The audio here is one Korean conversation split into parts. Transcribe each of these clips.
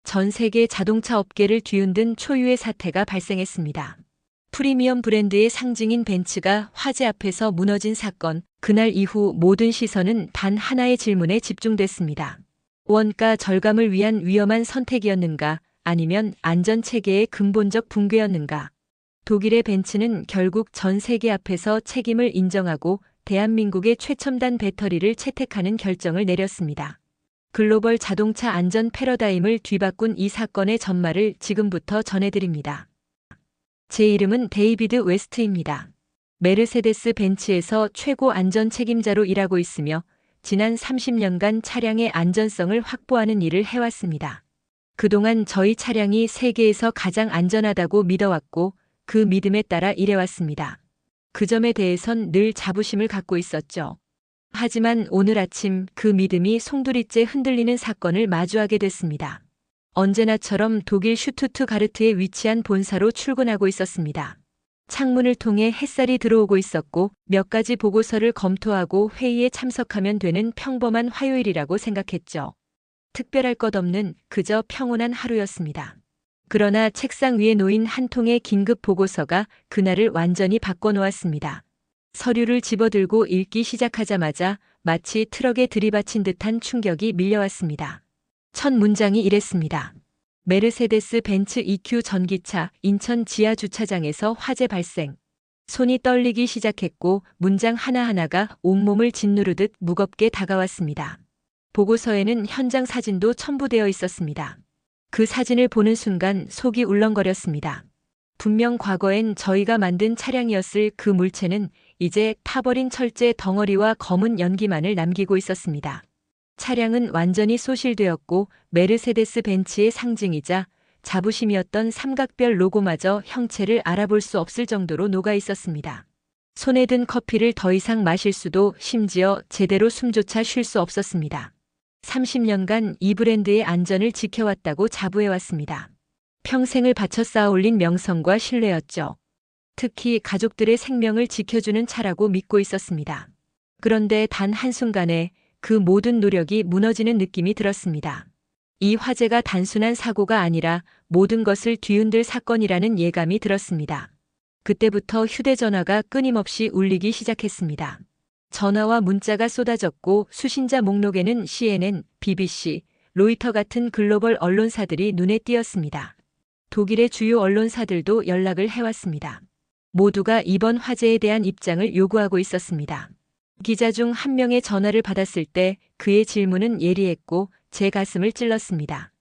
전 세계 자동차 업계를 뒤흔든 초유의 사태가 발생했습니다. 프리미엄 브랜드의 상징인 벤츠가 화재 앞에서 무너진 사건, 그날 이후 모든 시선은 단 하나의 질문에 집중됐습니다. 원가 절감을 위한 위험한 선택이었는가, 아니면 안전체계의 근본적 붕괴였는가. 독일의 벤츠는 결국 전 세계 앞에서 책임을 인정하고 대한민국의 최첨단 배터리를 채택하는 결정을 내렸습니다. 글로벌 자동차 안전 패러다임을 뒤바꾼 이 사건의 전말을 지금부터 전해드립니다. 제 이름은 데이비드 웨스트입니다. 메르세데스 벤츠에서 최고 안전 책임자로 일하고 있으며 지난 30년간 차량의 안전성을 확보하는 일을 해왔습니다. 그동안 저희 차량이 세계에서 가장 안전하다고 믿어왔고 그 믿음에 따라 일해왔습니다. 그 점에 대해선 늘 자부심을 갖고 있었죠. 하지만 오늘 아침 그 믿음이 송두리째 흔들리는 사건을 마주하게 됐습니다. 언제나처럼 독일 슈투트가르트에 위치한 본사로 출근하고 있었습니다. 창문을 통해 햇살이 들어오고 있었고 몇 가지 보고서를 검토하고 회의에 참석하면 되는 평범한 화요일이라고 생각했죠. 특별할 것 없는 그저 평온한 하루였습니다. 그러나 책상 위에 놓인 한 통의 긴급 보고서가 그날을 완전히 바꿔놓았습니다. 서류를 집어들고 읽기 시작하자마자 마치 트럭에 들이받친 듯한 충격이 밀려왔습니다. 첫 문장이 이랬습니다. 메르세데스 벤츠 EQ 전기차 인천 지하 주차장에서 화재 발생. 손이 떨리기 시작했고 문장 하나하나가 온몸을 짓누르듯 무겁게 다가왔습니다. 보고서에는 현장 사진도 첨부되어 있었습니다. 그 사진을 보는 순간 속이 울렁거렸습니다. 분명 과거엔 저희가 만든 차량이었을 그 물체는 이제 타버린 철제 덩어리와 검은 연기만을 남기고 있었습니다. 차량은 완전히 소실되었고 메르세데스 벤츠의 상징이자 자부심이었던 삼각별 로고마저 형체를 알아볼 수 없을 정도로 녹아 있었습니다. 손에 든 커피를 더 이상 마실 수도 심지어 제대로 숨조차 쉴 수 없었습니다. 30년간 이 브랜드의 안전을 지켜왔다고 자부해왔습니다. 평생을 바쳐 쌓아올린 명성과 신뢰였죠. 특히 가족들의 생명을 지켜주는 차라고 믿고 있었습니다. 그런데 단 한순간에 그 모든 노력이 무너지는 느낌이 들었습니다. 이 화재가 단순한 사고가 아니라 모든 것을 뒤흔들 사건이라는 예감이 들었습니다. 그때부터 휴대전화가 끊임없이 울리기 시작했습니다. 전화와 문자가 쏟아졌고 수신자 목록에는 CNN, BBC, 로이터 같은 글로벌 언론사들이 눈에 띄었습니다. 독일의 주요 언론사들도 연락을 해왔습니다. 모두가 이번 화재에 대한 입장을 요구하고 있었습니다. 기자 중 한 명의 전화를 받았을 때 그의 질문은 예리했고 제 가슴을 찔렀습니다.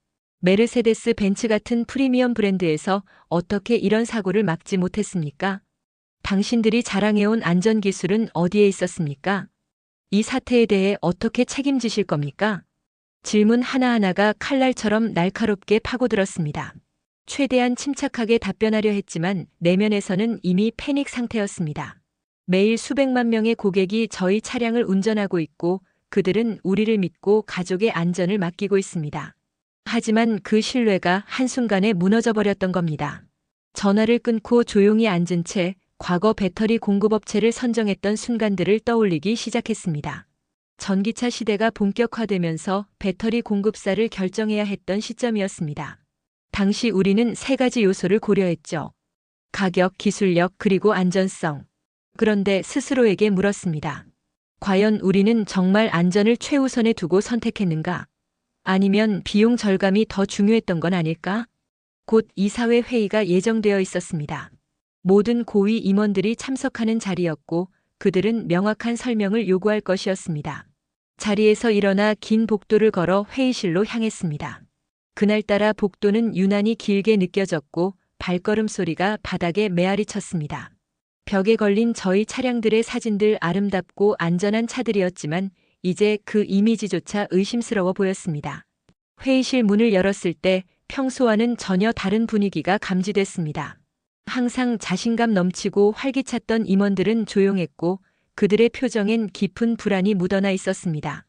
메르세데스 벤츠 같은 프리미엄 브랜드에서 어떻게 이런 사고를 막지 못했습니까? 당신들이 자랑해온 안전기술은 어디에 있었습니까? 이 사태에 대해 어떻게 책임지실 겁니까? 질문 하나하나가 칼날처럼 날카롭게 파고들었습니다. 최대한 침착하게 답변하려 했지만 내면에서는 이미 패닉 상태였습니다. 매일 수백만 명의 고객이 저희 차량을 운전하고 있고 그들은 우리를 믿고 가족의 안전을 맡기고 있습니다. 하지만 그 신뢰가 한순간에 무너져 버렸던 겁니다. 전화를 끊고 조용히 앉은 채 과거 배터리 공급업체를 선정했던 순간들을 떠올리기 시작했습니다. 전기차 시대가 본격화되면서 배터리 공급사를 결정해야 했던 시점이었습니다. 당시 우리는 세 가지 요소를 고려했죠. 가격, 기술력, 그리고 안전성. 그런데 스스로에게 물었습니다. 과연 우리는 정말 안전을 최우선에 두고 선택했는가? 아니면 비용 절감이 더 중요했던 건 아닐까? 곧 이사회 회의가 예정되어 있었습니다. 모든 고위 임원들이 참석하는 자리였고 그들은 명확한 설명을 요구할 것이었습니다. 자리에서 일어나 긴 복도를 걸어 회의실로 향했습니다. 그날따라 복도는 유난히 길게 느껴졌고 발걸음 소리가 바닥에 메아리 쳤습니다. 벽에 걸린 저희 차량들의 사진들 아름답고 안전한 차들이었지만 이제 그 이미지조차 의심스러워 보였습니다. 회의실 문을 열었을 때 평소와는 전혀 다른 분위기가 감지됐습니다. 항상 자신감 넘치고 활기찼던 임원들은 조용했고 그들의 표정엔 깊은 불안이 묻어나 있었습니다.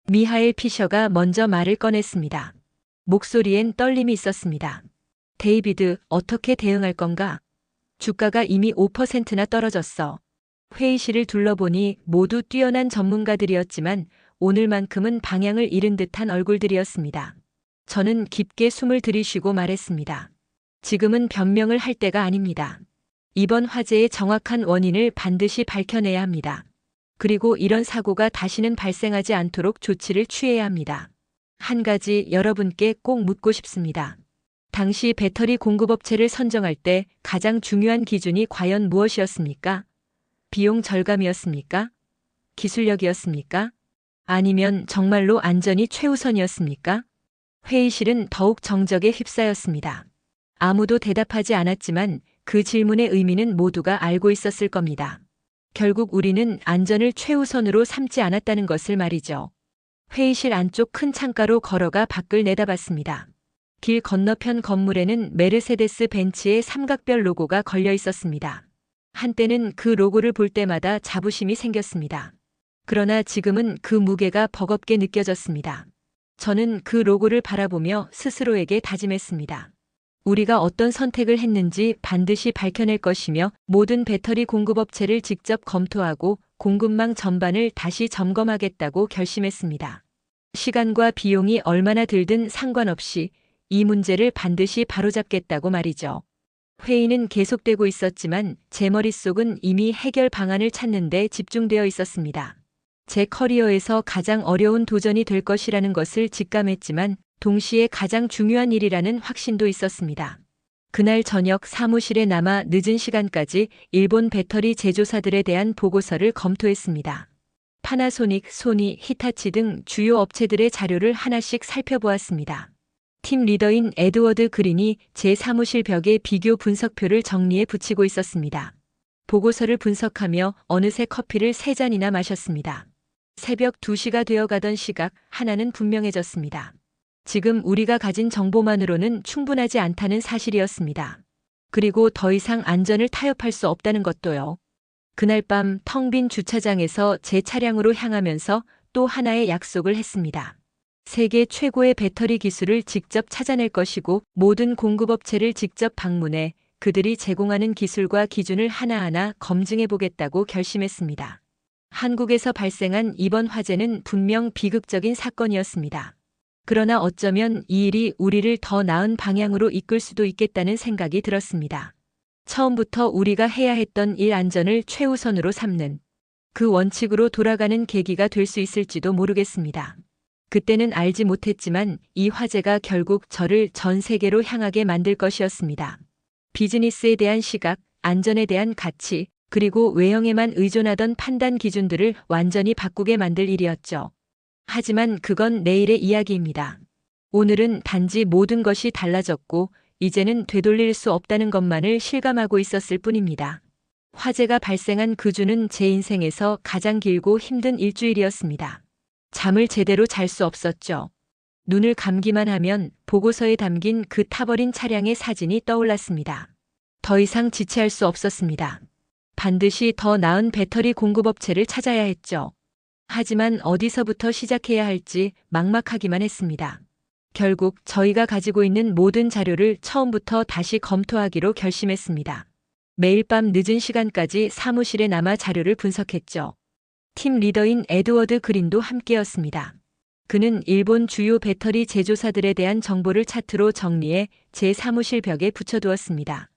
미하엘 피셔가 먼저 말을 꺼냈습니다. 목소리엔 떨림이 있었습니다. 데이비드, 어떻게 대응할 건가? 주가가 이미 5%나 떨어졌어. 회의실을 둘러보니 모두 뛰어난 전문가들이었지만 오늘만큼은 방향을 잃은 듯한 얼굴들이었습니다. 저는 깊게 숨을 들이쉬고 말했습니다. 지금은 변명을 할 때가 아닙니다. 이번 화재의 정확한 원인을 반드시 밝혀내야 합니다. 그리고 이런 사고가 다시는 발생하지 않도록 조치를 취해야 합니다. 한 가지 여러분께 꼭 묻고 싶습니다. 당시 배터리 공급업체를 선정할 때 가장 중요한 기준이 과연 무엇이었습니까? 비용 절감이었습니까? 기술력이었습니까? 아니면 정말로 안전이 최우선이었습니까? 회의실은 더욱 정적에 휩싸였습니다. 아무도 대답하지 않았지만 그 질문의 의미는 모두가 알고 있었을 겁니다. 결국 우리는 안전을 최우선으로 삼지 않았다는 것을 말이죠. 회의실 안쪽 큰 창가로 걸어가 밖을 내다봤습니다. 길 건너편 건물에는 메르세데스 벤츠의 삼각별 로고가 걸려 있었습니다. 한때는 그 로고를 볼 때마다 자부심이 생겼습니다. 그러나 지금은 그 무게가 버겁게 느껴졌습니다. 저는 그 로고를 바라보며 스스로에게 다짐했습니다. 우리가 어떤 선택을 했는지 반드시 밝혀낼 것이며 모든 배터리 공급업체를 직접 검토하고 공급망 전반을 다시 점검하겠다고 결심했습니다. 시간과 비용이 얼마나 들든 상관없이 이 문제를 반드시 바로잡겠다고 말이죠. 회의는 계속되고 있었지만 제 머릿속은 이미 해결 방안을 찾는 데 집중되어 있었습니다. 제 커리어에서 가장 어려운 도전이 될 것이라는 것을 직감했지만 동시에 가장 중요한 일이라는 확신도 있었습니다. 그날 저녁 사무실에 남아 늦은 시간까지 일본 배터리 제조사들에 대한 보고서를 검토했습니다. 파나소닉, 소니, 히타치 등 주요 업체들의 자료를 하나씩 살펴보았습니다. 팀 리더인 에드워드 그린이 제 사무실 벽에 비교 분석표를 정리해 붙이고 있었습니다. 보고서를 분석하며 어느새 커피를 3잔이나 마셨습니다. 새벽 2시가 되어가던 시각 하나는 분명해졌습니다. 지금 우리가 가진 정보만으로는 충분하지 않다는 사실이었습니다. 그리고 더 이상 안전을 타협할 수 없다는 것도요. 그날 밤 텅 빈 주차장에서 제 차량으로 향하면서 또 하나의 약속을 했습니다. 세계 최고의 배터리 기술을 직접 찾아낼 것이고 모든 공급업체를 직접 방문해 그들이 제공하는 기술과 기준을 하나하나 검증해 보겠다고 결심했습니다. 한국에서 발생한 이번 화재는 분명 비극적인 사건이었습니다. 그러나 어쩌면 이 일이 우리를 더 나은 방향으로 이끌 수도 있겠다는 생각이 들었습니다. 처음부터 우리가 해야 했던 일 안전을 최우선으로 삼는 그 원칙으로 돌아가는 계기가 될 수 있을지도 모르겠습니다. 그때는 알지 못했지만 이 화재가 결국 저를 전 세계로 향하게 만들 것이었습니다. 비즈니스에 대한 시각, 안전에 대한 가치, 그리고 외형에만 의존하던 판단 기준들을 완전히 바꾸게 만들 일이었죠. 하지만 그건 내일의 이야기입니다. 오늘은 단지 모든 것이 달라졌고 이제는 되돌릴 수 없다는 것만을 실감하고 있었을 뿐입니다. 화재가 발생한 그 주는 제 인생에서 가장 길고 힘든 일주일이었습니다. 잠을 제대로 잘 수 없었죠. 눈을 감기만 하면 보고서에 담긴 그 타버린 차량의 사진이 떠올랐습니다. 더 이상 지체할 수 없었습니다. 반드시 더 나은 배터리 공급업체를 찾아야 했죠. 하지만 어디서부터 시작해야 할지 막막하기만 했습니다. 결국 저희가 가지고 있는 모든 자료를 처음부터 다시 검토하기로 결심했습니다. 매일 밤 늦은 시간까지 사무실에 남아 자료를 분석했죠. 팀 리더인 에드워드 그린도 함께였습니다. 그는 일본 주요 배터리 제조사들에 대한 정보를 차트로 정리해 제 사무실 벽에 붙여두었습니다.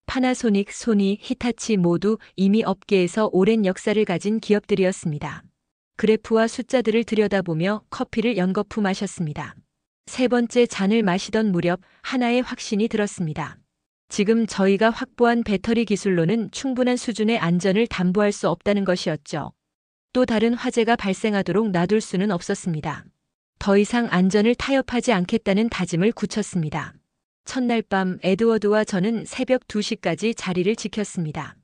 파나소닉, 소니, 히타치 모두 이미 업계에서 오랜 역사를 가진 기업들이었습니다. 그래프와 숫자들을 들여다보며 커피를 연거푸 마셨습니다. 3번째 잔을 마시던 무렵 하나의 확신이 들었습니다. 지금 저희가 확보한 배터리 기술로는 충분한 수준의 안전을 담보할 수 없다는 것이었죠. 또 다른 화재가 발생하도록 놔둘 수는 없었습니다. 더 이상 안전을 타협하지 않겠다는 다짐을 굳혔습니다. 첫날 밤 에드워드와 저는 새벽 2시까지 자리를 지켰습니다.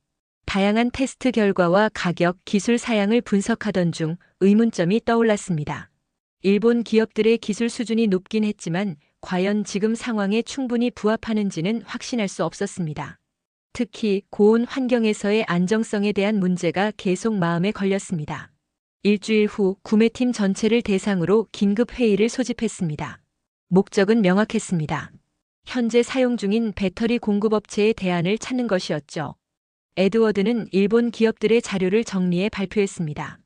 다양한 테스트 결과와 가격, 기술 사양을 분석하던 중 의문점이 떠올랐습니다. 일본 기업들의 기술 수준이 높긴 했지만 과연 지금 상황에 충분히 부합하는지는 확신할 수 없었습니다. 특히 고온 환경에서의 안정성에 대한 문제가 계속 마음에 걸렸습니다. 일주일 후 구매팀 전체를 대상으로 긴급 회의를 소집했습니다. 목적은 명확했습니다. 현재 사용 중인 배터리 공급업체의 대안을 찾는 것이었죠. 에드워드는 일본 기업들의 자료를 정리해 발표했습니다.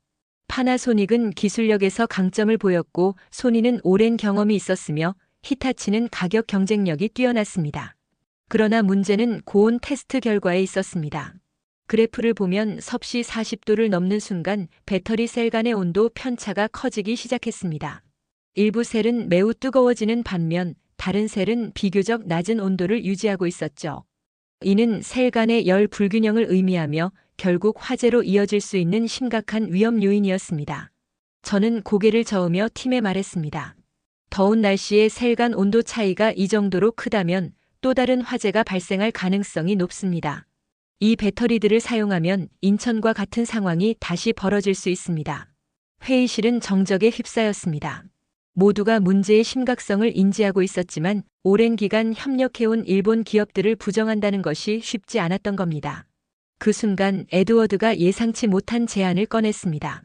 파나소닉은 기술력에서 강점을 보였고 소니는 오랜 경험이 있었으며 히타치는 가격 경쟁력이 뛰어났습니다. 그러나 문제는 고온 테스트 결과에 있었습니다. 그래프를 보면 섭씨 40도를 넘는 순간 배터리 셀 간의 온도 편차가 커지기 시작했습니다. 일부 셀은 매우 뜨거워지는 반면 다른 셀은 비교적 낮은 온도를 유지하고 있었죠. 이는 셀 간의 열 불균형을 의미하며 결국 화재로 이어질 수 있는 심각한 위험 요인이었습니다. 저는 고개를 저으며 팀에 말했습니다. 더운 날씨에 셀 간 온도 차이가 이 정도로 크다면 또 다른 화재가 발생할 가능성이 높습니다. 이 배터리들을 사용하면 인천과 같은 상황이 다시 벌어질 수 있습니다. 회의실은 정적에 휩싸였습니다. 모두가 문제의 심각성을 인지하고 있었지만 오랜 기간 협력해온 일본 기업들을 부정한다는 것이 쉽지 않았던 겁니다. 그 순간 에드워드가 예상치 못한 제안을 꺼냈습니다.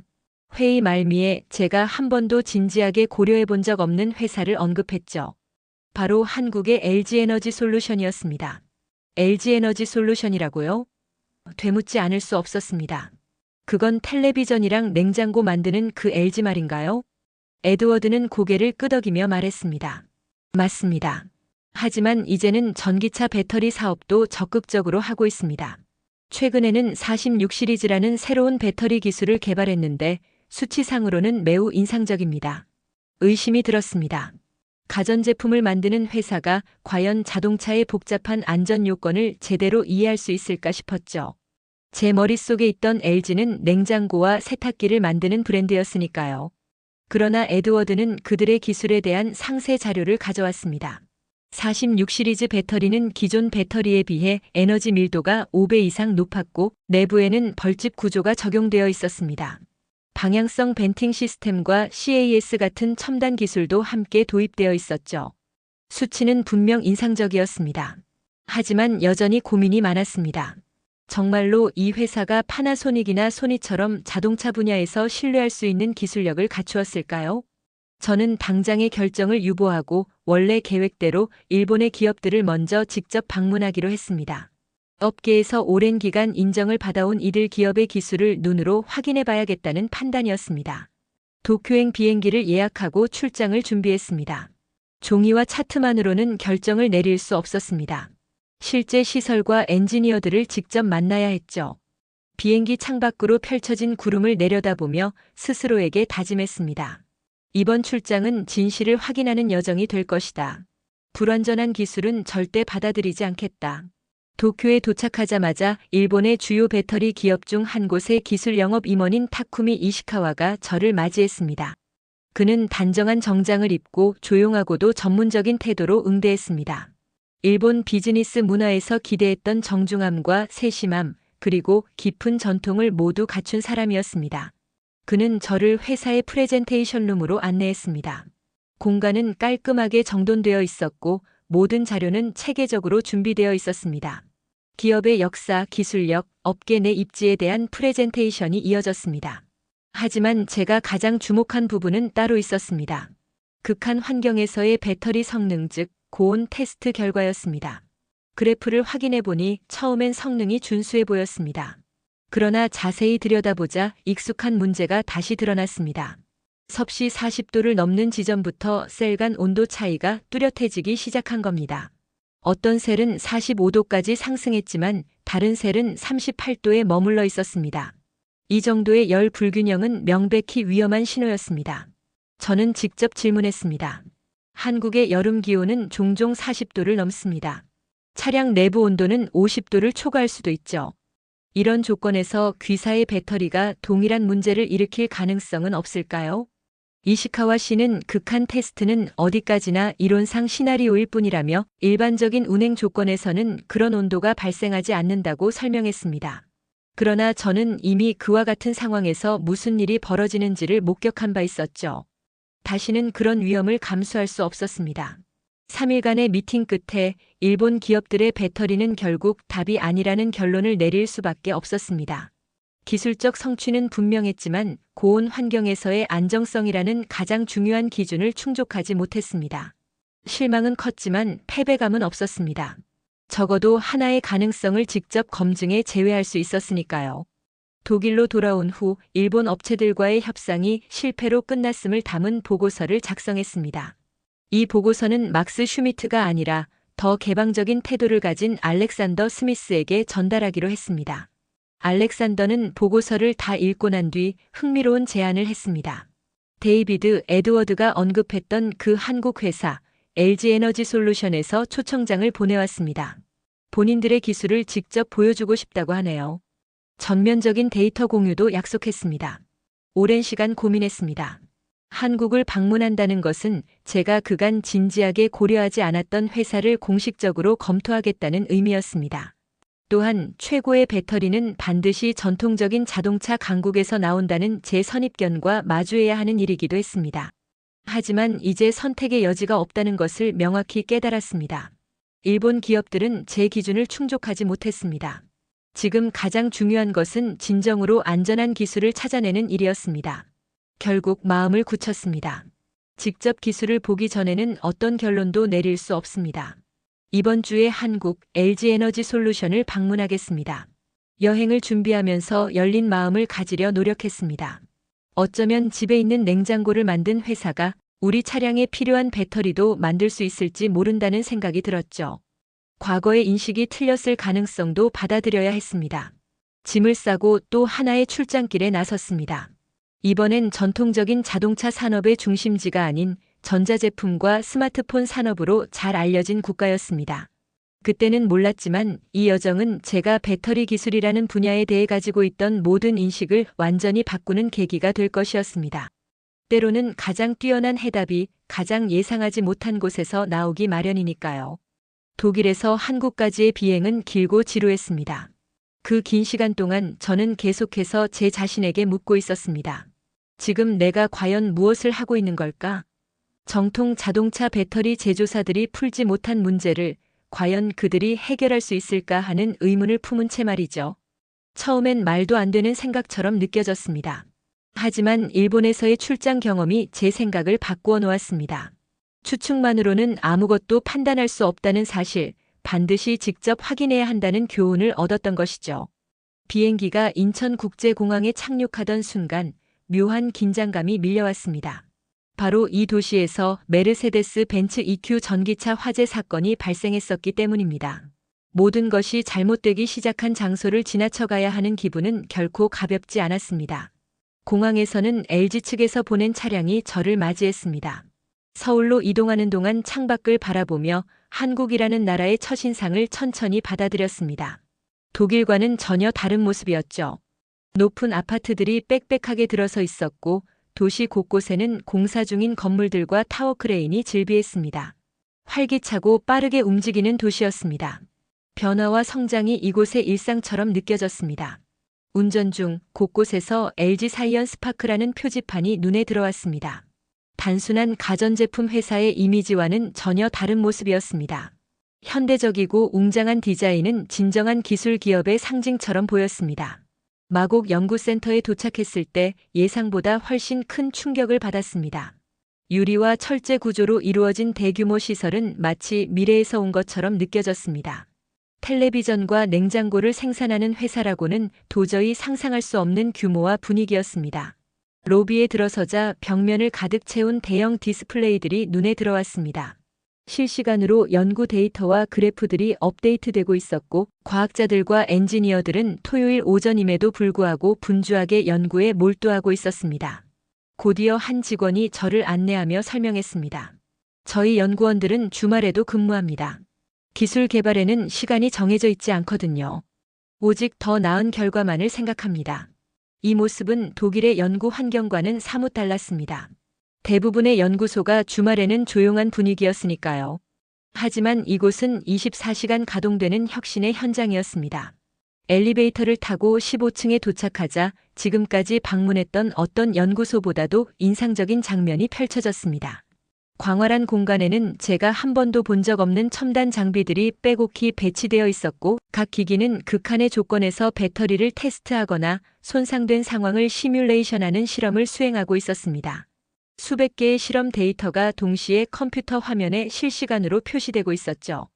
회의 말미에 제가 한 번도 진지하게 고려해 본 적 없는 회사를 언급했죠. 바로 한국의 LG에너지솔루션이었습니다. LG에너지솔루션이라고요? 되묻지 않을 수 없었습니다. 그건 텔레비전이랑 냉장고 만드는 그 LG 말인가요? 에드워드는 고개를 끄덕이며 말했습니다. 맞습니다. 하지만 이제는 전기차 배터리 사업도 적극적으로 하고 있습니다. 최근에는 46 시리즈라는 새로운 배터리 기술을 개발했는데 수치상으로는 매우 인상적입니다. 의심이 들었습니다. 가전제품을 만드는 회사가 과연 자동차의 복잡한 안전 요건을 제대로 이해할 수 있을까 싶었죠. 제 머릿속에 있던 LG는 냉장고와 세탁기를 만드는 브랜드였으니까요. 그러나 에드워드는 그들의 기술에 대한 상세 자료를 가져왔습니다. 46 시리즈 배터리는 기존 배터리에 비해 에너지 밀도가 5배 이상 높았고 내부에는 벌집 구조가 적용되어 있었습니다. 방향성 벤팅 시스템과 CAS 같은 첨단 기술도 함께 도입되어 있었죠. 수치는 분명 인상적이었습니다. 하지만 여전히 고민이 많았습니다. 정말로 이 회사가 파나소닉이나 소니처럼 자동차 분야에서 신뢰할 수 있는 기술력을 갖추었을까요? 저는 당장의 결정을 유보하고 원래 계획대로 일본의 기업들을 먼저 직접 방문하기로 했습니다. 업계에서 오랜 기간 인정을 받아온 이들 기업의 기술을 눈으로 확인해 봐야겠다는 판단이었습니다. 도쿄행 비행기를 예약하고 출장을 준비했습니다. 종이와 차트만으로는 결정을 내릴 수 없었습니다. 실제 시설과 엔지니어들을 직접 만나야 했죠. 비행기 창밖으로 펼쳐진 구름을 내려다보며 스스로에게 다짐했습니다. 이번 출장은 진실을 확인하는 여정이 될 것이다. 불완전한 기술은 절대 받아들이지 않겠다. 도쿄에 도착하자마자 일본의 주요 배터리 기업 중 한 곳의 기술 영업 임원인 타쿠미 이시카와가 저를 맞이했습니다. 그는 단정한 정장을 입고 조용하고도 전문적인 태도로 응대했습니다. 일본 비즈니스 문화에서 기대했던 정중함과 세심함, 그리고 깊은 전통을 모두 갖춘 사람이었습니다. 그는 저를 회사의 프레젠테이션 룸으로 안내했습니다. 공간은 깔끔하게 정돈되어 있었고 모든 자료는 체계적으로 준비되어 있었습니다. 기업의 역사, 기술력, 업계 내 입지에 대한 프레젠테이션이 이어졌습니다. 하지만 제가 가장 주목한 부분은 따로 있었습니다. 극한 환경에서의 배터리 성능 즉 고온 테스트 결과였습니다. 그래프를 확인해 보니 처음엔 성능이 준수해 보였습니다. 그러나 자세히 들여다보자 익숙한 문제가 다시 드러났습니다. 섭씨 40도를 넘는 지점부터 셀 간 온도 차이가 뚜렷해지기 시작한 겁니다. 어떤 셀은 45도까지 상승했지만 다른 셀은 38도에 머물러 있었습니다. 이 정도의 열 불균형은 명백히 위험한 신호였습니다. 저는 직접 질문했습니다. 한국의 여름 기온은 종종 40도를 넘습니다. 차량 내부 온도는 50도를 초과할 수도 있죠. 이런 조건에서 귀사의 배터리가 동일한 문제를 일으킬 가능성은 없을까요? 이시카와 씨는 극한 테스트는 어디까지나 이론상 시나리오일 뿐이라며 일반적인 운행 조건에서는 그런 온도가 발생하지 않는다고 설명했습니다. 그러나 저는 이미 그와 같은 상황에서 무슨 일이 벌어지는지를 목격한 바 있었죠. 다시는 그런 위험을 감수할 수 없었습니다. 3일간의 미팅 끝에 일본 기업들의 배터리는 결국 답이 아니라는 결론을 내릴 수밖에 없었습니다. 기술적 성취는 분명했지만 고온 환경에서의 안정성이라는 가장 중요한 기준을 충족하지 못했습니다. 실망은 컸지만 패배감은 없었습니다. 적어도 하나의 가능성을 직접 검증해 제외할 수 있었으니까요. 독일로 돌아온 후 일본 업체들과의 협상이 실패로 끝났음을 담은 보고서를 작성했습니다. 이 보고서는 막스 슈미트가 아니라 더 개방적인 태도를 가진 알렉산더 스미스에게 전달하기로 했습니다. 알렉산더는 보고서를 다 읽고 난 뒤 흥미로운 제안을 했습니다. 데이비드 에드워드가 언급했던 그 한국 회사 LG에너지솔루션에서 초청장을 보내왔습니다. 본인들의 기술을 직접 보여주고 싶다고 하네요. 전면적인 데이터 공유도 약속했습니다. 오랜 시간 고민했습니다. 한국을 방문한다는 것은 제가 그간 진지하게 고려하지 않았던 회사를 공식적으로 검토하겠다는 의미였습니다. 또한 최고의 배터리는 반드시 전통적인 자동차 강국에서 나온다는 제 선입견과 마주해야 하는 일이기도 했습니다. 하지만 이제 선택의 여지가 없다는 것을 명확히 깨달았습니다. 일본 기업들은 제 기준을 충족하지 못했습니다. 지금 가장 중요한 것은 진정으로 안전한 기술을 찾아내는 일이었습니다. 결국 마음을 굳혔습니다. 직접 기술을 보기 전에는 어떤 결론도 내릴 수 없습니다. 이번 주에 한국 LG에너지솔루션을 방문하겠습니다. 여행을 준비하면서 열린 마음을 가지려 노력했습니다. 어쩌면 집에 있는 냉장고를 만든 회사가 우리 차량에 필요한 배터리도 만들 수 있을지 모른다는 생각이 들었죠. 과거의 인식이 틀렸을 가능성도 받아들여야 했습니다. 짐을 싸고 또 하나의 출장길에 나섰습니다. 이번엔 전통적인 자동차 산업의 중심지가 아닌 전자제품과 스마트폰 산업으로 잘 알려진 국가였습니다. 그때는 몰랐지만 이 여정은 제가 배터리 기술이라는 분야에 대해 가지고 있던 모든 인식을 완전히 바꾸는 계기가 될 것이었습니다. 때로는 가장 뛰어난 해답이 가장 예상하지 못한 곳에서 나오기 마련이니까요. 독일에서 한국까지의 비행은 길고 지루했습니다. 그 긴 시간 동안 저는 계속해서 제 자신에게 묻고 있었습니다. 지금 내가 과연 무엇을 하고 있는 걸까? 정통 자동차 배터리 제조사들이 풀지 못한 문제를 과연 그들이 해결할 수 있을까 하는 의문을 품은 채 말이죠. 처음엔 말도 안 되는 생각처럼 느껴졌습니다. 하지만 일본에서의 출장 경험이 제 생각을 바꾸어 놓았습니다. 추측만으로는 아무것도 판단할 수 없다는 사실, 반드시 직접 확인해야 한다는 교훈을 얻었던 것이죠. 비행기가 인천국제공항에 착륙하던 순간 묘한 긴장감이 밀려왔습니다. 바로 이 도시에서 메르세데스 벤츠 EQ 전기차 화재 사건이 발생했었기 때문입니다. 모든 것이 잘못되기 시작한 장소를 지나쳐가야 하는 기분은 결코 가볍지 않았습니다. 공항에서는 LG 측에서 보낸 차량이 저를 맞이했습니다. 서울로 이동하는 동안 창밖을 바라보며 한국이라는 나라의 첫인상을 천천히 받아들였습니다. 독일과는 전혀 다른 모습이었죠. 높은 아파트들이 빽빽하게 들어서 있었고 도시 곳곳에는 공사 중인 건물들과 타워 크레인이 즐비했습니다. 활기차고 빠르게 움직이는 도시였습니다. 변화와 성장이 이곳의 일상처럼 느껴졌습니다. 운전 중 곳곳에서 LG 사이언 스파크라는 표지판이 눈에 들어왔습니다. 단순한 가전제품 회사의 이미지와는 전혀 다른 모습이었습니다. 현대적이고 웅장한 디자인은 진정한 기술 기업의 상징처럼 보였습니다. 마곡 연구센터에 도착했을 때 예상보다 훨씬 큰 충격을 받았습니다. 유리와 철제 구조로 이루어진 대규모 시설은 마치 미래에서 온 것처럼 느껴졌습니다. 텔레비전과 냉장고를 생산하는 회사라고는 도저히 상상할 수 없는 규모와 분위기였습니다. 로비에 들어서자 벽면을 가득 채운 대형 디스플레이들이 눈에 들어왔습니다. 실시간으로 연구 데이터와 그래프들이 업데이트되고 있었고 과학자들과 엔지니어들은 토요일 오전임에도 불구하고 분주하게 연구에 몰두하고 있었습니다. 곧이어 한 직원이 저를 안내하며 설명했습니다. 저희 연구원들은 주말에도 근무합니다. 기술 개발에는 시간이 정해져 있지 않거든요. 오직 더 나은 결과만을 생각합니다. 이 모습은 독일의 연구 환경과는 사뭇 달랐습니다. 대부분의 연구소가 주말에는 조용한 분위기였으니까요. 하지만 이곳은 24시간 가동되는 혁신의 현장이었습니다. 엘리베이터를 타고 15층에 도착하자 지금까지 방문했던 어떤 연구소보다도 인상적인 장면이 펼쳐졌습니다. 광활한 공간에는 제가 한 번도 본 적 없는 첨단 장비들이 빼곡히 배치되어 있었고 각 기기는 극한의 조건에서 배터리를 테스트하거나 손상된 상황을 시뮬레이션하는 실험을 수행하고 있었습니다. 수백 개의 실험 데이터가 동시에 컴퓨터 화면에 실시간으로 표시되고 있었죠.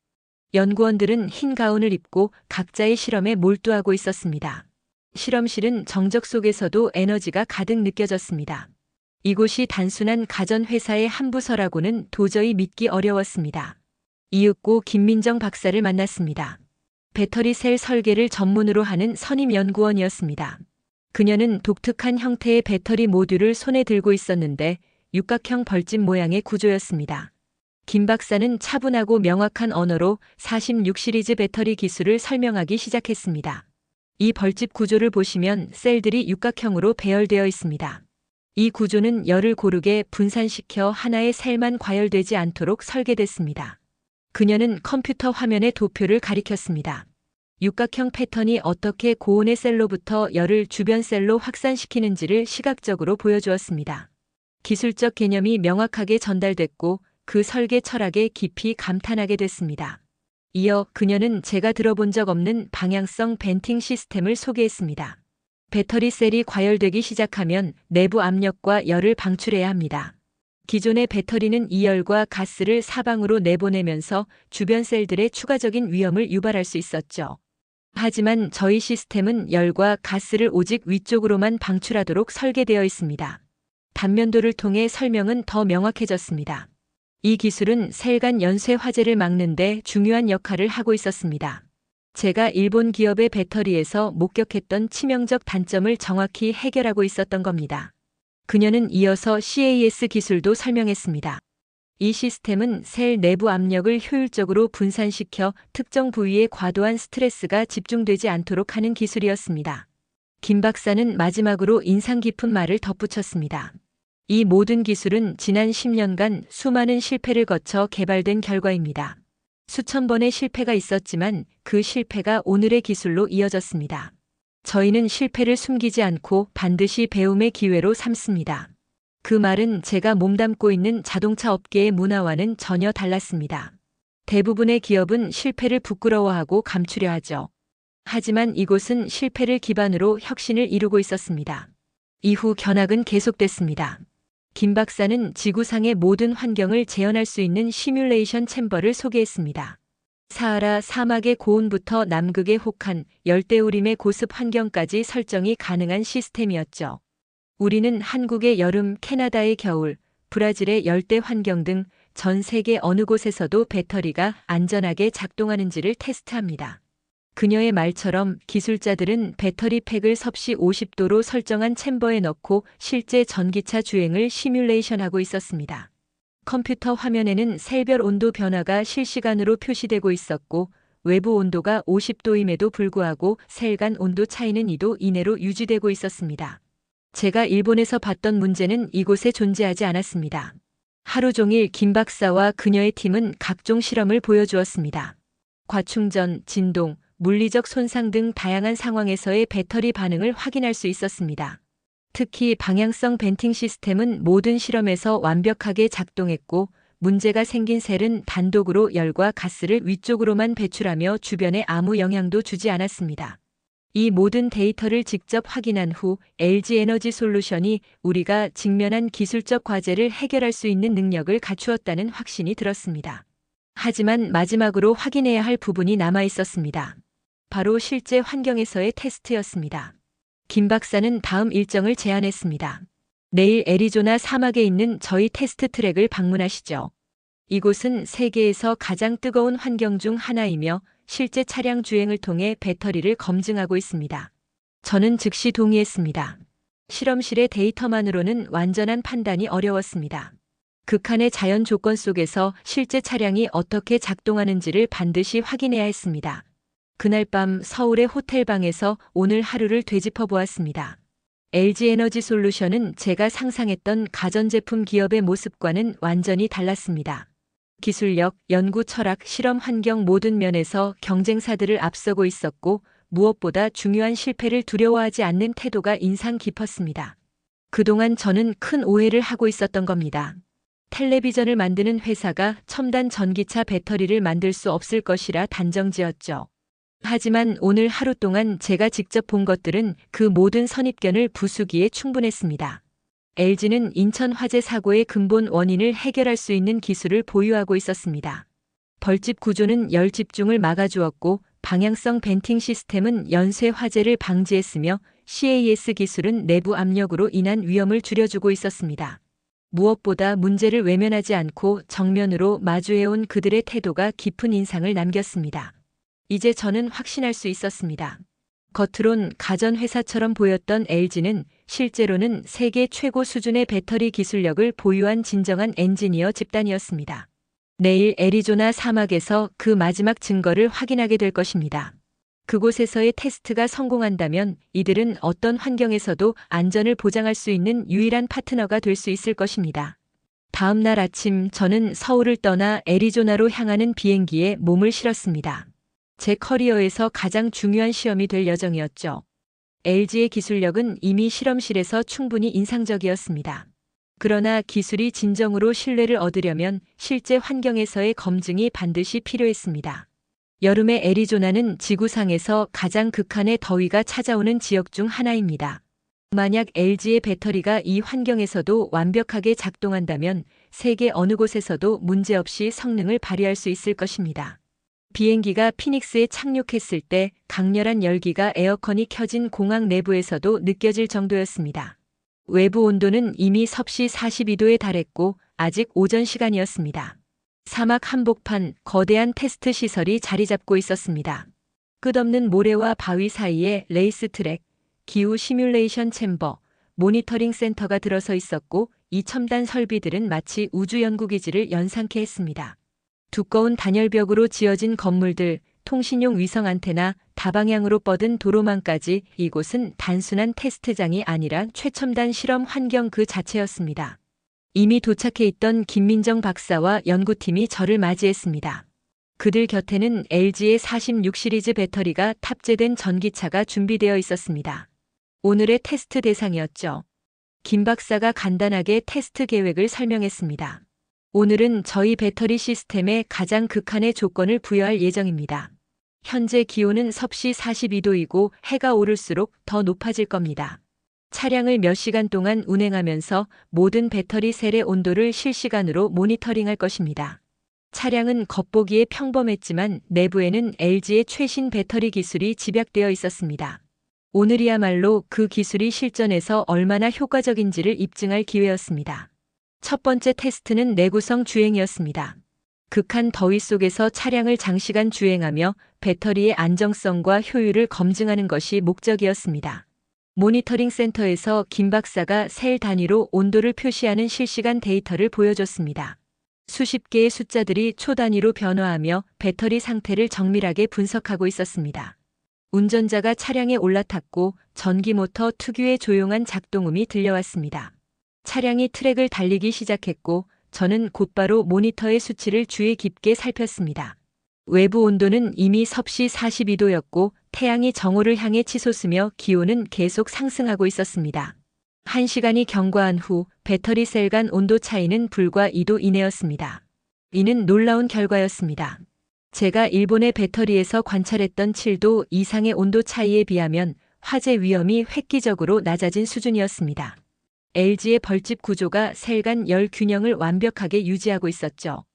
연구원들은 흰 가운을 입고 각자의 실험에 몰두하고 있었습니다. 실험실은 정적 속에서도 에너지가 가득 느껴졌습니다. 이곳이 단순한 가전회사의 한 부서라고는 도저히 믿기 어려웠습니다. 이윽고 김민정 박사를 만났습니다. 배터리 셀 설계를 전문으로 하는 선임 연구원이었습니다. 그녀는 독특한 형태의 배터리 모듈을 손에 들고 있었는데 육각형 벌집 모양의 구조였습니다. 김 박사는 차분하고 명확한 언어로 46 시리즈 배터리 기술을 설명하기 시작했습니다. 이 벌집 구조를 보시면 셀들이 육각형으로 배열되어 있습니다. 이 구조는 열을 고르게 분산시켜 하나의 셀만 과열되지 않도록 설계됐습니다. 그녀는 컴퓨터 화면에 도표를 가리켰습니다. 육각형 패턴이 어떻게 고온의 셀로부터 열을 주변 셀로 확산시키는지를 시각적으로 보여주었습니다. 기술적 개념이 명확하게 전달됐고 그 설계 철학에 깊이 감탄하게 됐습니다. 이어 그녀는 제가 들어본 적 없는 방향성 벤팅 시스템을 소개했습니다. 배터리 셀이 과열되기 시작하면 내부 압력과 열을 방출해야 합니다. 기존의 배터리는 이 열과 가스를 사방으로 내보내면서 주변 셀들의 추가적인 위험을 유발할 수 있었죠. 하지만 저희 시스템은 열과 가스를 오직 위쪽으로만 방출하도록 설계되어 있습니다. 단면도를 통해 설명은 더 명확해졌습니다. 이 기술은 셀 간 연쇄 화재를 막는 데 중요한 역할을 하고 있었습니다. 제가 일본 기업의 배터리에서 목격했던 치명적 단점을 정확히 해결하고 있었던 겁니다. 그녀는 이어서 CAS 기술도 설명했습니다. 이 시스템은 셀 내부 압력을 효율적으로 분산시켜 특정 부위에 과도한 스트레스가 집중되지 않도록 하는 기술이었습니다. 김 박사는 마지막으로 인상 깊은 말을 덧붙였습니다. 이 모든 기술은 지난 10년간 수많은 실패를 거쳐 개발된 결과입니다. 수천 번의 실패가 있었지만 그 실패가 오늘의 기술로 이어졌습니다. 저희는 실패를 숨기지 않고 반드시 배움의 기회로 삼습니다. 그 말은 제가 몸담고 있는 자동차 업계의 문화와는 전혀 달랐습니다. 대부분의 기업은 실패를 부끄러워하고 감추려 하죠. 하지만 이곳은 실패를 기반으로 혁신을 이루고 있었습니다. 이후 견학은 계속됐습니다. 김 박사는 지구상의 모든 환경을 재현할 수 있는 시뮬레이션 챔버를 소개했습니다. 사하라 사막의 고온부터 남극의 혹한, 열대우림의 고습 환경까지 설정이 가능한 시스템이었죠. 우리는 한국의 여름, 캐나다의 겨울, 브라질의 열대 환경 등 전 세계 어느 곳에서도 배터리가 안전하게 작동하는지를 테스트합니다. 그녀의 말처럼 기술자들은 배터리 팩을 섭씨 50도로 설정한 챔버에 넣고 실제 전기차 주행을 시뮬레이션하고 있었습니다. 컴퓨터 화면에는 셀별 온도 변화가 실시간으로 표시되고 있었고 외부 온도가 50도임에도 불구하고 셀 간 온도 차이는 2도 이내로 유지되고 있었습니다. 제가 일본에서 봤던 문제는 이곳에 존재하지 않았습니다. 하루 종일 김 박사와 그녀의 팀은 각종 실험을 보여주었습니다. 과충전, 진동, 물리적 손상 등 다양한 상황에서의 배터리 반응을 확인할 수 있었습니다. 특히 방향성 벤팅 시스템은 모든 실험에서 완벽하게 작동했고 문제가 생긴 셀은 단독으로 열과 가스를 위쪽으로만 배출하며 주변에 아무 영향도 주지 않았습니다. 이 모든 데이터를 직접 확인한 후 LG 에너지 솔루션이 우리가 직면한 기술적 과제를 해결할 수 있는 능력을 갖추었다는 확신이 들었습니다. 하지만 마지막으로 확인해야 할 부분이 남아 있었습니다. 바로 실제 환경에서의 테스트였습니다. 김 박사는 다음 일정을 제안했습니다. 내일 애리조나 사막에 있는 저희 테스트 트랙을 방문하시죠. 이곳은 세계에서 가장 뜨거운 환경 중 하나이며 실제 차량 주행을 통해 배터리를 검증하고 있습니다. 저는 즉시 동의했습니다. 실험실의 데이터만으로는 완전한 판단이 어려웠습니다. 극한의 자연 조건 속에서 실제 차량이 어떻게 작동하는지를 반드시 확인해야 했습니다. 그날 밤 서울의 호텔방에서 오늘 하루를 되짚어 보았습니다. LG 에너지 솔루션은 제가 상상했던 가전제품 기업의 모습과는 완전히 달랐습니다. 기술력, 연구 철학, 실험 환경 모든 면에서 경쟁사들을 앞서고 있었고 무엇보다 중요한 실패를 두려워하지 않는 태도가 인상 깊었습니다. 그동안 저는 큰 오해를 하고 있었던 겁니다. 텔레비전을 만드는 회사가 첨단 전기차 배터리를 만들 수 없을 것이라 단정지었죠. 하지만 오늘 하루 동안 제가 직접 본 것들은 그 모든 선입견을 부수기에 충분했습니다. LG는 인천 화재 사고의 근본 원인을 해결할 수 있는 기술을 보유하고 있었습니다. 벌집 구조는 열 집중을 막아주었고 방향성 벤팅 시스템은 연쇄 화재를 방지했으며 CAS 기술은 내부 압력으로 인한 위험을 줄여주고 있었습니다. 무엇보다 문제를 외면하지 않고 정면으로 마주해온 그들의 태도가 깊은 인상을 남겼습니다. 이제 저는 확신할 수 있었습니다. 겉으론 가전회사처럼 보였던 LG는 실제로는 세계 최고 수준의 배터리 기술력을 보유한 진정한 엔지니어 집단이었습니다. 내일 애리조나 사막에서 그 마지막 증거를 확인하게 될 것입니다. 그곳에서의 테스트가 성공한다면 이들은 어떤 환경에서도 안전을 보장할 수 있는 유일한 파트너가 될 수 있을 것입니다. 다음 날 아침 저는 서울을 떠나 애리조나로 향하는 비행기에 몸을 실었습니다. 제 커리어에서 가장 중요한 시험이 될 예정이었죠. LG의 기술력은 이미 실험실에서 충분히 인상적이었습니다. 그러나 기술이 진정으로 신뢰를 얻으려면 실제 환경에서의 검증이 반드시 필요했습니다. 여름의 애리조나는 지구상에서 가장 극한의 더위가 찾아오는 지역 중 하나입니다. 만약 LG의 배터리가 이 환경에서도 완벽하게 작동한다면 세계 어느 곳에서도 문제없이 성능을 발휘할 수 있을 것입니다. 비행기가 피닉스에 착륙했을 때 강렬한 열기가 에어컨이 켜진 공항 내부에서도 느껴질 정도였습니다. 외부 온도는 이미 섭씨 42도에 달했고 아직 오전 시간이었습니다. 사막 한복판 거대한 테스트 시설이 자리 잡고 있었습니다. 끝없는 모래와 바위 사이에 레이스 트랙, 기후 시뮬레이션 챔버, 모니터링 센터가 들어서 있었고 이 첨단 설비들은 마치 우주연구기지를 연상케 했습니다. 두꺼운 단열벽으로 지어진 건물들, 통신용 위성 안테나, 다방향으로 뻗은 도로망까지 이곳은 단순한 테스트장이 아니라 최첨단 실험 환경 그 자체였습니다. 이미 도착해 있던 김민정 박사와 연구팀이 저를 맞이했습니다. 그들 곁에는 LG의 46 시리즈 배터리가 탑재된 전기차가 준비되어 있었습니다. 오늘의 테스트 대상이었죠. 김 박사가 간단하게 테스트 계획을 설명했습니다. 오늘은 저희 배터리 시스템에 가장 극한의 조건을 부여할 예정입니다. 현재 기온은 섭씨 42도이고 해가 오를수록 더 높아질 겁니다. 차량을 몇 시간 동안 운행하면서 모든 배터리 셀의 온도를 실시간으로 모니터링할 것입니다. 차량은 겉보기에 평범했지만 내부에는 LG의 최신 배터리 기술이 집약되어 있었습니다. 오늘이야말로 그 기술이 실전에서 얼마나 효과적인지를 입증할 기회였습니다. 첫 번째 테스트는 내구성 주행이었습니다. 극한 더위 속에서 차량을 장시간 주행하며 배터리의 안정성과 효율을 검증하는 것이 목적이었습니다. 모니터링 센터에서 김 박사가 셀 단위로 온도를 표시하는 실시간 데이터를 보여줬습니다. 수십 개의 숫자들이 초 단위로 변화하며 배터리 상태를 정밀하게 분석하고 있었습니다. 운전자가 차량에 올라탔고 전기 모터 특유의 조용한 작동음이 들려왔습니다. 차량이 트랙을 달리기 시작했고 저는 곧바로 모니터의 수치를 주의 깊게 살폈습니다. 외부 온도는 이미 섭씨 42도였고 태양이 정오를 향해 치솟으며 기온은 계속 상승하고 있었습니다. 1시간이 경과한 후 배터리 셀 간 온도 차이는 불과 2도 이내였습니다. 이는 놀라운 결과였습니다. 제가 일본의 배터리에서 관찰했던 7도 이상의 온도 차이에 비하면 화재 위험이 획기적으로 낮아진 수준이었습니다. LG의 벌집 구조가 셀 간 열 균형을 완벽하게 유지하고 있었죠.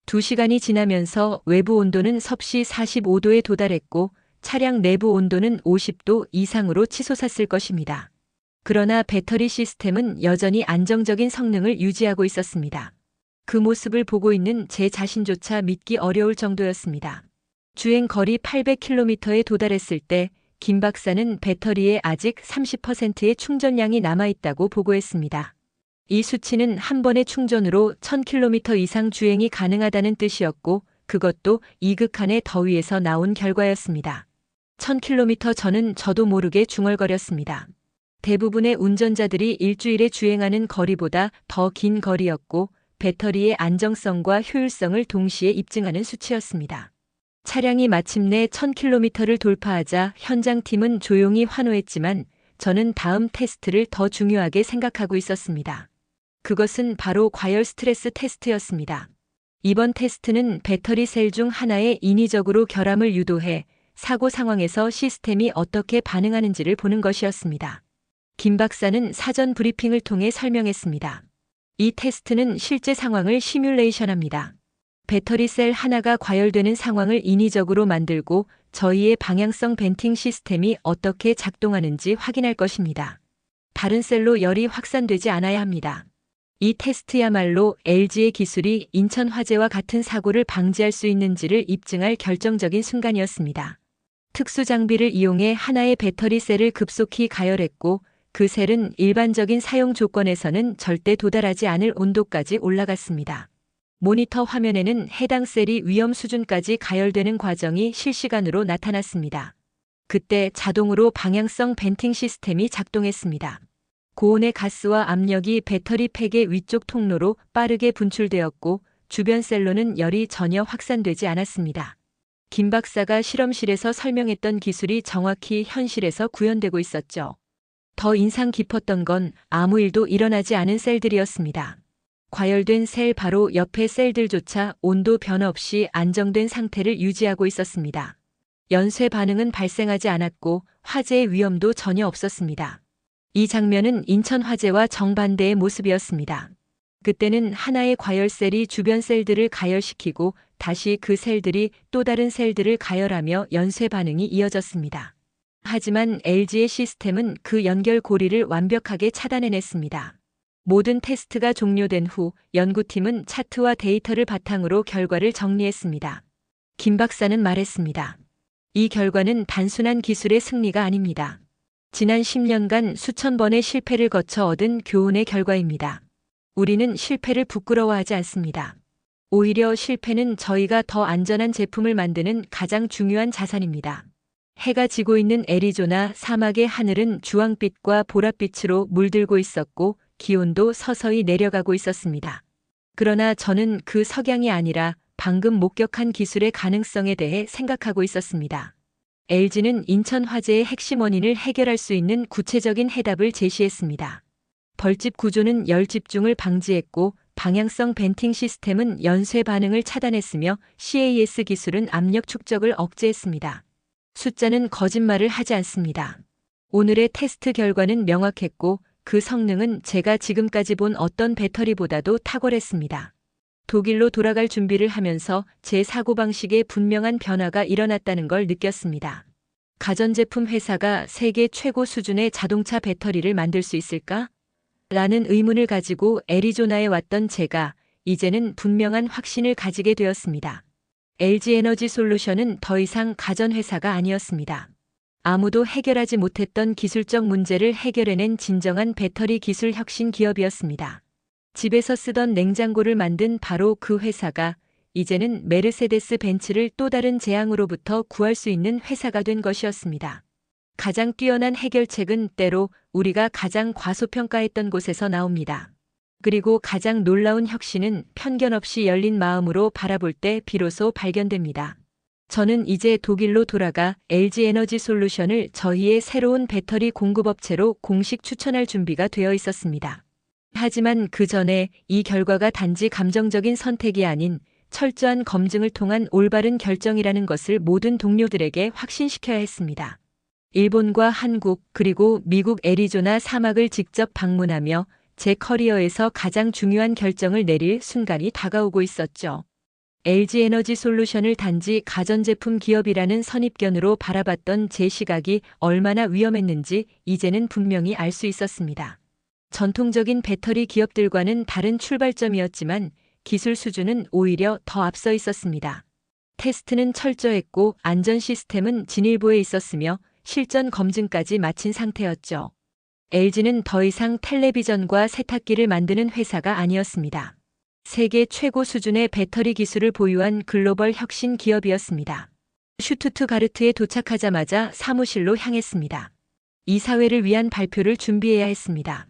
2시간이 지나면서 외부 온도는 섭씨 45도에 도달했고 차량 내부 온도는 50도 이상으로 치솟았을 것입니다. 그러나 배터리 시스템은 여전히 안정적인 성능을 유지하고 있었습니다. 그 모습을 보고 있는 제 자신조차 믿기 어려울 정도였습니다. 주행 거리 800km에 도달했을 때 김 박사는 배터리에 아직 30%의 충전량이 남아있다고 보고했습니다. 이 수치는 한 번의 충전으로 1000km 이상 주행이 가능하다는 뜻이었고 그것도 이 극한의 더위에서 나온 결과였습니다. 1000km 전은 저도 모르게 중얼거렸습니다. 대부분의 운전자들이 일주일에 주행하는 거리보다 더 긴 거리였고 배터리의 안정성과 효율성을 동시에 입증하는 수치였습니다. 차량이 마침내 1000km를 돌파하자 현장팀은 조용히 환호했지만 저는 다음 테스트를 더 중요하게 생각하고 있었습니다. 그것은 바로 과열 스트레스 테스트였습니다. 이번 테스트는 배터리 셀 중 하나에 인위적으로 결함을 유도해 사고 상황에서 시스템이 어떻게 반응하는지를 보는 것이었습니다. 김 박사는 사전 브리핑을 통해 설명했습니다. 이 테스트는 실제 상황을 시뮬레이션합니다. 배터리 셀 하나가 과열되는 상황을 인위적으로 만들고 저희의 방향성 벤팅 시스템이 어떻게 작동하는지 확인할 것입니다. 다른 셀로 열이 확산되지 않아야 합니다. 이 테스트야말로 LG의 기술이 인천 화재와 같은 사고를 방지할 수 있는지를 입증할 결정적인 순간이었습니다. 특수 장비를 이용해 하나의 배터리 셀을 급속히 가열했고 그 셀은 일반적인 사용 조건에서는 절대 도달하지 않을 온도까지 올라갔습니다. 모니터 화면에는 해당 셀이 위험 수준까지 가열되는 과정이 실시간으로 나타났습니다. 그때 자동으로 방향성 벤팅 시스템이 작동했습니다. 고온의 가스와 압력이 배터리 팩의 위쪽 통로로 빠르게 분출되었고 주변 셀로는 열이 전혀 확산되지 않았습니다. 김 박사가 실험실에서 설명했던 기술이 정확히 현실에서 구현되고 있었죠. 더 인상 깊었던 건 아무 일도 일어나지 않은 셀들이었습니다. 과열된 셀 바로 옆의 셀들조차 온도 변화 없이 안정된 상태를 유지하고 있었습니다. 연쇄 반응은 발생하지 않았고 화재의 위험도 전혀 없었습니다. 이 장면은 인천 화재와 정반대의 모습이었습니다. 그때는 하나의 과열셀이 주변 셀들을 가열시키고 다시 그 셀들이 또 다른 셀들을 가열하며 연쇄 반응이 이어졌습니다. 하지만 LG의 시스템은 그 연결 고리를 완벽하게 차단해냈습니다. 모든 테스트가 종료된 후 연구팀은 차트와 데이터를 바탕으로 결과를 정리했습니다. 김 박사는 말했습니다. 이 결과는 단순한 기술의 승리가 아닙니다. 지난 10년간 수천 번의 실패를 거쳐 얻은 교훈의 결과입니다. 우리는 실패를 부끄러워하지 않습니다. 오히려 실패는 저희가 더 안전한 제품을 만드는 가장 중요한 자산입니다. 해가 지고 있는 애리조나 사막의 하늘은 주황빛과 보랏빛으로 물들고 있었고 기온도 서서히 내려가고 있었습니다. 그러나 저는 그 석양이 아니라 방금 목격한 기술의 가능성에 대해 생각하고 있었습니다. LG는 인천 화재의 핵심 원인을 해결할 수 있는 구체적인 해답을 제시했습니다. 벌집 구조는 열 집중을 방지했고 방향성 벤팅 시스템은 연쇄 반응을 차단했으며 CAS 기술은 압력 축적을 억제했습니다. 숫자는 거짓말을 하지 않습니다. 오늘의 테스트 결과는 명확했고 그 성능은 제가 지금까지 본 어떤 배터리보다도 탁월했습니다. 독일로 돌아갈 준비를 하면서 제 사고방식에 분명한 변화가 일어났다는 걸 느꼈습니다. 가전제품 회사가 세계 최고 수준의 자동차 배터리를 만들 수 있을까? 라는 의문을 가지고 애리조나에 왔던 제가 이제는 분명한 확신을 가지게 되었습니다. LG 에너지 솔루션은 더 이상 가전회사가 아니었습니다. 아무도 해결하지 못했던 기술적 문제를 해결해낸 진정한 배터리 기술 혁신 기업이었습니다. 집에서 쓰던 냉장고를 만든 바로 그 회사가 이제는 메르세데스 벤츠를 또 다른 재앙으로부터 구할 수 있는 회사가 된 것이었습니다. 가장 뛰어난 해결책은 때로 우리가 가장 과소평가했던 곳에서 나옵니다. 그리고 가장 놀라운 혁신은 편견 없이 열린 마음으로 바라볼 때 비로소 발견됩니다. 저는 이제 독일로 돌아가 LG 에너지 솔루션을 저희의 새로운 배터리 공급업체로 공식 추천할 준비가 되어 있었습니다. 하지만 그 전에 이 결과가 단지 감정적인 선택이 아닌 철저한 검증을 통한 올바른 결정이라는 것을 모든 동료들에게 확신시켜야 했습니다. 일본과 한국 그리고 미국 애리조나 사막을 직접 방문하며 제 커리어에서 가장 중요한 결정을 내릴 순간이 다가오고 있었죠. LG 에너지 솔루션을 단지 가전제품 기업이라는 선입견으로 바라봤던 제 시각이 얼마나 위험했는지 이제는 분명히 알 수 있었습니다. 전통적인 배터리 기업들과는 다른 출발점이었지만 기술 수준은 오히려 더 앞서 있었습니다. 테스트는 철저했고 안전 시스템은 진일보에 있었으며 실전 검증까지 마친 상태였죠. LG는 더 이상 텔레비전과 세탁기를 만드는 회사가 아니었습니다. 세계 최고 수준의 배터리 기술을 보유한 글로벌 혁신 기업이었습니다. 슈투트가르트에 도착하자마자 사무실로 향했습니다. 이사회를 위한 발표를 준비해야 했습니다.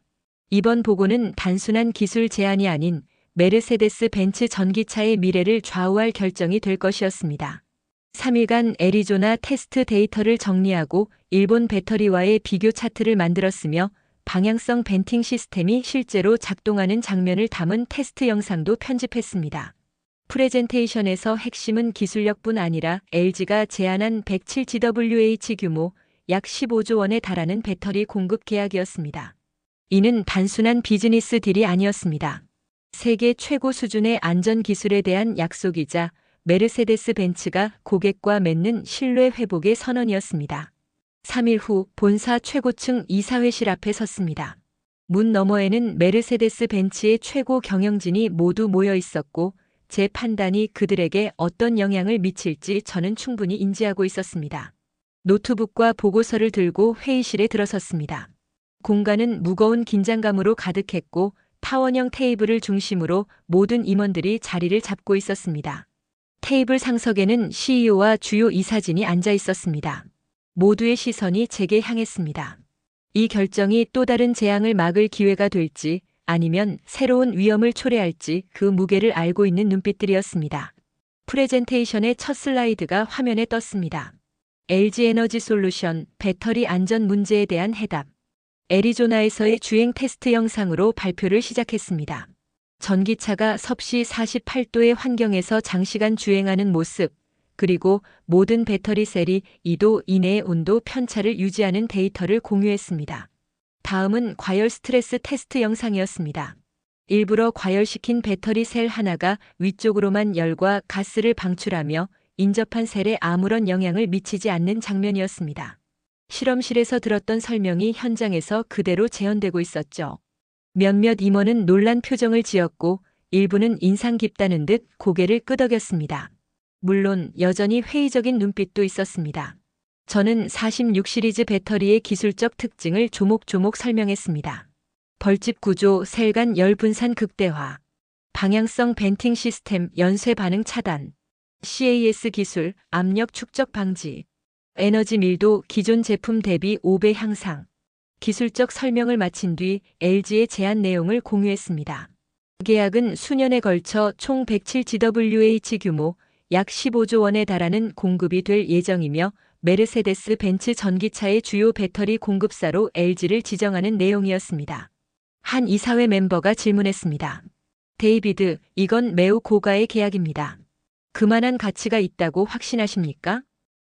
이번 보고는 단순한 기술 제안이 아닌 메르세데스 벤츠 전기차의 미래를 좌우할 결정이 될 것이었습니다. 3일간 애리조나 테스트 데이터를 정리하고 일본 배터리와의 비교 차트를 만들었으며 방향성 벤팅 시스템이 실제로 작동하는 장면을 담은 테스트 영상도 편집했습니다. 프레젠테이션에서 핵심은 기술력뿐 아니라 LG가 제안한 107GWh 규모 약 15조 원에 달하는 배터리 공급 계약이었습니다. 이는 단순한 비즈니스 딜이 아니었습니다. 세계 최고 수준의 안전 기술에 대한 약속이자 메르세데스 벤츠가 고객과 맺는 신뢰 회복의 선언이었습니다. 3일 후 본사 최고층 이사회실 앞에 섰습니다. 문 너머에는 메르세데스 벤츠의 최고 경영진이 모두 모여 있었고 제 판단이 그들에게 어떤 영향을 미칠지 저는 충분히 인지하고 있었습니다. 노트북과 보고서를 들고 회의실에 들어섰습니다. 공간은 무거운 긴장감으로 가득했고 타원형 테이블을 중심으로 모든 임원들이 자리를 잡고 있었습니다. 테이블 상석에는 CEO와 주요 이사진이 앉아 있었습니다. 모두의 시선이 제게 향했습니다. 이 결정이 또 다른 재앙을 막을 기회가 될지 아니면 새로운 위험을 초래할지 그 무게를 알고 있는 눈빛들이었습니다. 프레젠테이션의 첫 슬라이드가 화면에 떴습니다. LG 에너지 솔루션 배터리 안전 문제에 대한 해답. 애리조나에서의 주행 테스트 영상으로 발표를 시작했습니다. 전기차가 섭씨 48도의 환경에서 장시간 주행하는 모습, 그리고 모든 배터리 셀이 2도 이내의 온도 편차를 유지하는 데이터를 공유했습니다. 다음은 과열 스트레스 테스트 영상이었습니다. 일부러 과열시킨 배터리 셀 하나가 위쪽으로만 열과 가스를 방출하며 인접한 셀에 아무런 영향을 미치지 않는 장면이었습니다. 실험실에서 들었던 설명이 현장에서 그대로 재현되고 있었죠. 몇몇 임원은 놀란 표정을 지었고 일부는 인상 깊다는 듯 고개를 끄덕였습니다. 물론 여전히 회의적인 눈빛도 있었습니다. 저는 46 시리즈 배터리의 기술적 특징을 조목조목 설명했습니다. 벌집 구조, 셀 간 열 분산 극대화, 방향성 벤팅 시스템 연쇄 반응 차단, CAS 기술, 압력 축적 방지, 에너지 밀도 기존 제품 대비 5배 향상. 기술적 설명을 마친 뒤 LG의 제안 내용을 공유했습니다. 계약은 수년에 걸쳐 총 107GWh 규모 약 15조 원에 달하는 공급이 될 예정이며 메르세데스 벤츠 전기차의 주요 배터리 공급사로 LG를 지정하는 내용이었습니다. 한 이사회 멤버가 질문했습니다. 데이비드, 이건 매우 고가의 계약입니다. 그만한 가치가 있다고 확신하십니까?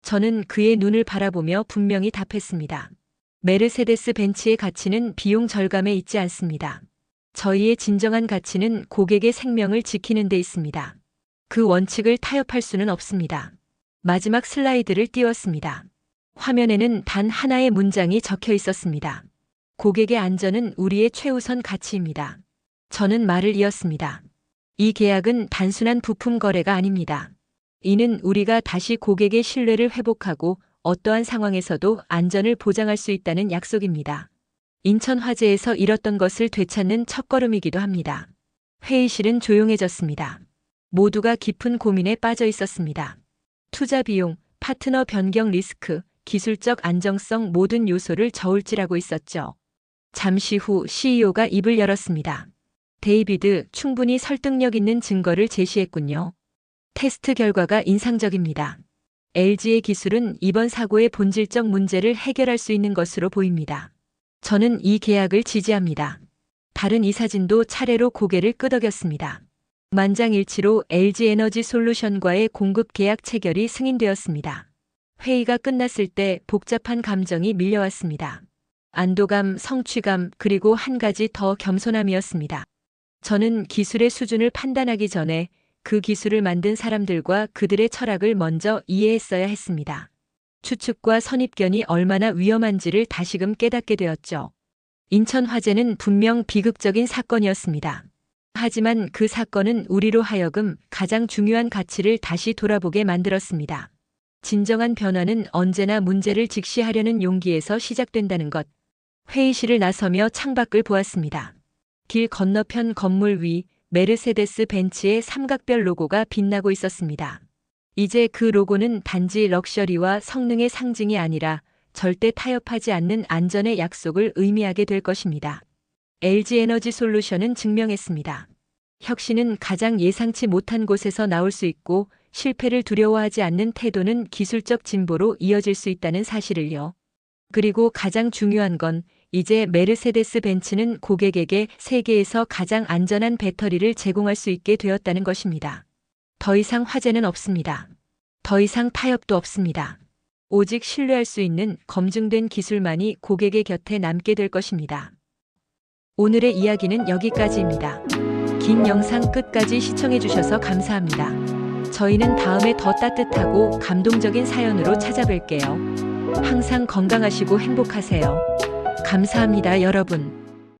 저는 그의 눈을 바라보며 분명히 답했습니다. 메르세데스 벤츠의 가치는 비용 절감에 있지 않습니다. 저희의 진정한 가치는 고객의 생명을 지키는 데 있습니다. 그 원칙을 타협할 수는 없습니다. 마지막 슬라이드를 띄웠습니다. 화면에는 단 하나의 문장이 적혀 있었습니다. 고객의 안전은 우리의 최우선 가치입니다. 저는 말을 이었습니다. 이 계약은 단순한 부품 거래가 아닙니다. 이는 우리가 다시 고객의 신뢰를 회복하고 어떠한 상황에서도 안전을 보장할 수 있다는 약속입니다. 인천 화재에서 잃었던 것을 되찾는 첫걸음이기도 합니다. 회의실은 조용해졌습니다. 모두가 깊은 고민에 빠져 있었습니다. 투자 비용, 파트너 변경 리스크, 기술적 안정성 모든 요소를 저울질하고 있었죠. 잠시 후 CEO가 입을 열었습니다. 데이비드, 충분히 설득력 있는 증거를 제시했군요. 테스트 결과가 인상적입니다. LG의 기술은 이번 사고의 본질적 문제를 해결할 수 있는 것으로 보입니다. 저는 이 계약을 지지합니다. 다른 이사진도 차례로 고개를 끄덕였습니다. 만장일치로 LG 에너지 솔루션과의 공급 계약 체결이 승인되었습니다. 회의가 끝났을 때 복잡한 감정이 밀려왔습니다. 안도감, 성취감, 그리고 한 가지 더 겸손함이었습니다. 저는 기술의 수준을 판단하기 전에 그 기술을 만든 사람들과 그들의 철학을 먼저 이해했어야 했습니다. 추측과 선입견이 얼마나 위험한지를 다시금 깨닫게 되었죠. 인천 화재는 분명 비극적인 사건이었습니다. 하지만 그 사건은 우리로 하여금 가장 중요한 가치를 다시 돌아보게 만들었습니다. 진정한 변화는 언제나 문제를 직시하려는 용기에서 시작된다는 것. 회의실을 나서며 창밖을 보았습니다. 길 건너편 건물 위 메르세데스 벤츠의 삼각별 로고가 빛나고 있었습니다. 이제 그 로고는 단지 럭셔리와 성능의 상징이 아니라 절대 타협하지 않는 안전의 약속을 의미하게 될 것입니다. LG 에너지 솔루션은 증명했습니다. 혁신은 가장 예상치 못한 곳에서 나올 수 있고 실패를 두려워하지 않는 태도는 기술적 진보로 이어질 수 있다는 사실을요. 그리고 가장 중요한 건 이제 메르세데스 벤츠는 고객에게 세계에서 가장 안전한 배터리를 제공할 수 있게 되었다는 것입니다. 더 이상 화재는 없습니다. 더 이상 타협도 없습니다. 오직 신뢰할 수 있는 검증된 기술만이 고객의 곁에 남게 될 것입니다. 오늘의 이야기는 여기까지입니다. 긴 영상 끝까지 시청해주셔서 감사합니다. 저희는 다음에 더 따뜻하고 감동적인 사연으로 찾아뵐게요. 항상 건강하시고 행복하세요. 감사합니다, 여러분.